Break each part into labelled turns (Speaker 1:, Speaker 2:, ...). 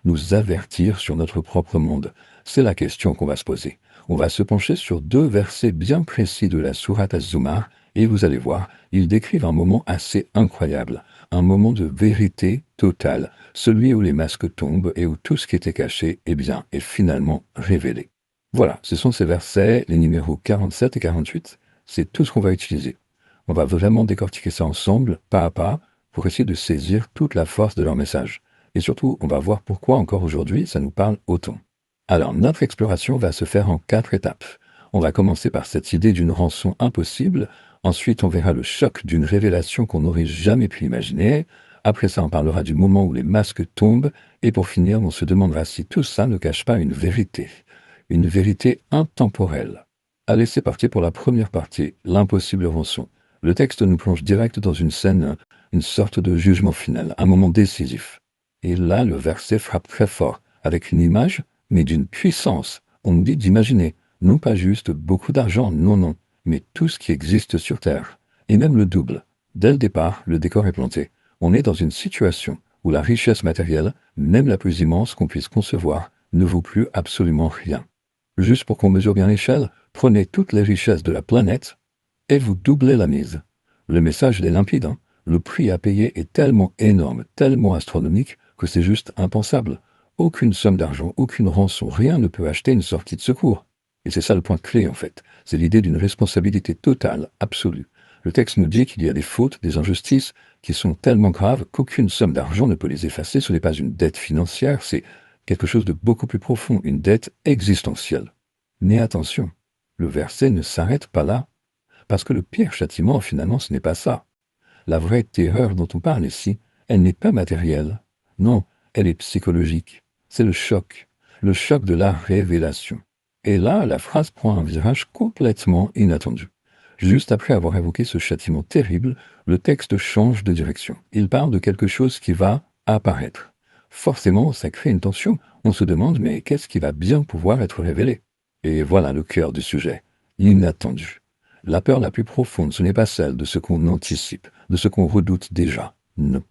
Speaker 1: nous avertir sur notre propre monde? C'est la question qu'on va se poser. On va se pencher sur deux versets bien précis de la sourate Az-Zumar, et vous allez voir, ils décrivent un moment assez incroyable, un moment de vérité totale, celui où les masques tombent et où tout ce qui était caché, eh bien, est finalement révélé. Voilà, ce sont ces versets, les numéros 47 et 48, c'est tout ce qu'on va utiliser. On va vraiment décortiquer ça ensemble, pas à pas, pour essayer de saisir toute la force de leur message. Et surtout, on va voir pourquoi encore aujourd'hui ça nous parle autant. Alors, notre exploration va se faire en 4 étapes. On va commencer par cette idée d'une rançon impossible, ensuite on verra le choc d'une révélation qu'on n'aurait jamais pu imaginer, après ça on parlera du moment où les masques tombent, et pour finir on se demandera si tout ça ne cache pas une vérité intemporelle. Allez, c'est parti pour la première partie, l'impossible rançon. Le texte nous plonge direct dans une scène, une sorte de jugement final, un moment décisif. Et là, le verset frappe très fort, avec une image, mais d'une puissance. On nous dit d'imaginer, non pas juste beaucoup d'argent, non, non, mais tout ce qui existe sur Terre. Et même le double. Dès le départ, le décor est planté. On est dans une situation où la richesse matérielle, même la plus immense qu'on puisse concevoir, ne vaut plus absolument rien. Juste pour qu'on mesure bien l'échelle, prenez toutes les richesses de la planète et vous doublez la mise. Le message est limpide, hein. Le prix à payer est tellement énorme, tellement astronomique, que c'est juste impensable. Aucune somme d'argent, aucune rançon, rien ne peut acheter une sortie de secours. Et c'est ça le point clé, en fait. C'est l'idée d'une responsabilité totale, absolue. Le texte nous dit qu'il y a des fautes, des injustices, qui sont tellement graves qu'aucune somme d'argent ne peut les effacer. Ce n'est pas une dette financière, c'est quelque chose de beaucoup plus profond, une dette existentielle. Mais attention, le verset ne s'arrête pas là. Parce que le pire châtiment, finalement, ce n'est pas ça. La vraie terreur dont on parle ici, elle n'est pas matérielle. Non, elle est psychologique. C'est le choc de la révélation. Et là, la phrase prend un virage complètement inattendu. Juste après avoir évoqué ce châtiment terrible, le texte change de direction. Il parle de quelque chose qui va apparaître. Forcément, ça crée une tension. On se demande, mais qu'est-ce qui va bien pouvoir être révélé? Et voilà le cœur du sujet. L'inattendu. La peur la plus profonde, ce n'est pas celle de ce qu'on anticipe, de ce qu'on redoute déjà. Non.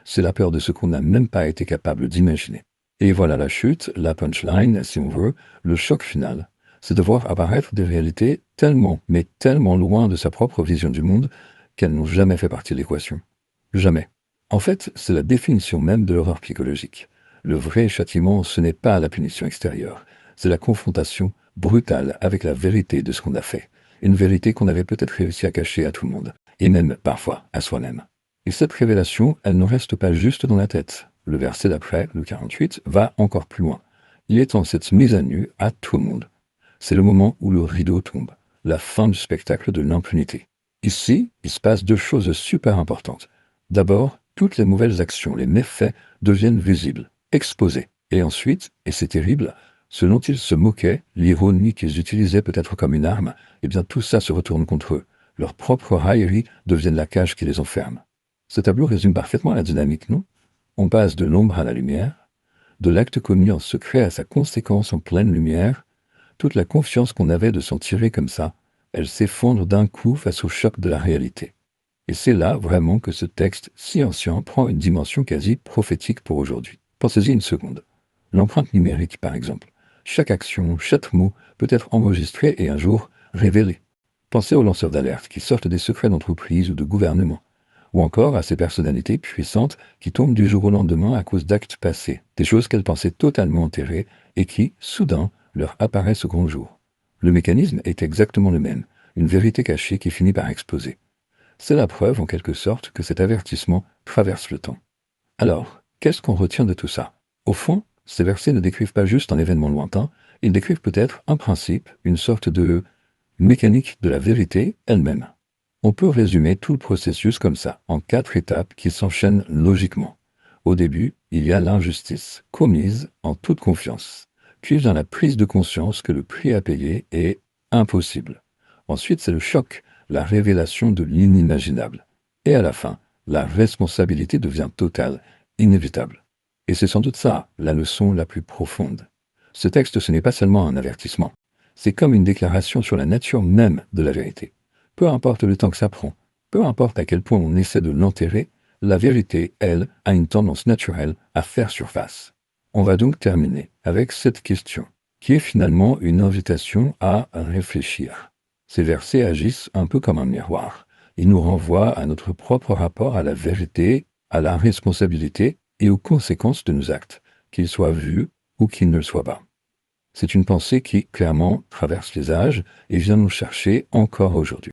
Speaker 1: C'est la peur de ce qu'on n'a même pas été capable d'imaginer. Et voilà la chute, la punchline, si on veut, le choc final. C'est de voir apparaître des réalités tellement, mais tellement loin de sa propre vision du monde qu'elles n'ont jamais fait partie de l'équation. Jamais. En fait, c'est la définition même de l'horreur psychologique. Le vrai châtiment, ce n'est pas la punition extérieure, c'est la confrontation brutale avec la vérité de ce qu'on a fait. Une vérité qu'on avait peut-être réussi à cacher à tout le monde, et même parfois à soi-même. Et cette révélation, elle ne reste pas juste dans la tête. Le verset d'après, le 48, va encore plus loin. Il étend cette mise à nu à tout le monde. C'est le moment où le rideau tombe, la fin du spectacle de l'impunité. Ici, il se passe deux choses super importantes. D'abord, toutes les mauvaises actions, les méfaits, deviennent visibles, exposés. Et ensuite, et c'est terrible, ce dont ils se moquaient, l'ironie qu'ils utilisaient peut-être comme une arme, eh bien tout ça se retourne contre eux. Leurs propres railleries deviennent la cage qui les enferme. Ce tableau résume parfaitement la dynamique, non? On passe de l'ombre à la lumière, de l'acte commis en secret à sa conséquence en pleine lumière. Toute la confiance qu'on avait de s'en tirer comme ça, elle s'effondre d'un coup face au choc de la réalité. Et c'est là vraiment que ce texte si ancien prend une dimension quasi prophétique pour aujourd'hui. Pensez-y une seconde. L'empreinte numérique, par exemple. Chaque action, chaque mot peut être enregistré et un jour révélé. Pensez aux lanceurs d'alerte qui sortent des secrets d'entreprise ou de gouvernement, ou encore à ces personnalités puissantes qui tombent du jour au lendemain à cause d'actes passés, des choses qu'elles pensaient totalement enterrées et qui, soudain, leur apparaissent au grand jour. Le mécanisme est exactement le même, une vérité cachée qui finit par exploser. C'est la preuve, en quelque sorte, que cet avertissement traverse le temps. Alors, qu'est-ce qu'on retient de tout ça? Au fond, ces versets ne décrivent pas juste un événement lointain, ils décrivent peut-être un principe, une sorte de mécanique de la vérité elle-même. On peut résumer tout le processus comme ça, en 4 étapes qui s'enchaînent logiquement. Au début, il y a l'injustice, commise en toute confiance. Puis vient la prise de conscience que le prix à payer est impossible. Ensuite, c'est le choc, la révélation de l'inimaginable. Et à la fin, la responsabilité devient totale, inévitable. Et c'est sans doute ça, la leçon la plus profonde. Ce texte, ce n'est pas seulement un avertissement. C'est comme une déclaration sur la nature même de la vérité. Peu importe le temps que ça prend, peu importe à quel point on essaie de l'enterrer, la vérité, elle, a une tendance naturelle à faire surface. On va donc terminer avec cette question, qui est finalement une invitation à réfléchir. Ces versets agissent un peu comme un miroir. Ils nous renvoient à notre propre rapport à la vérité, à la responsabilité et aux conséquences de nos actes, qu'ils soient vus ou qu'ils ne le soient pas. C'est une pensée qui, clairement, traverse les âges et vient nous chercher encore aujourd'hui.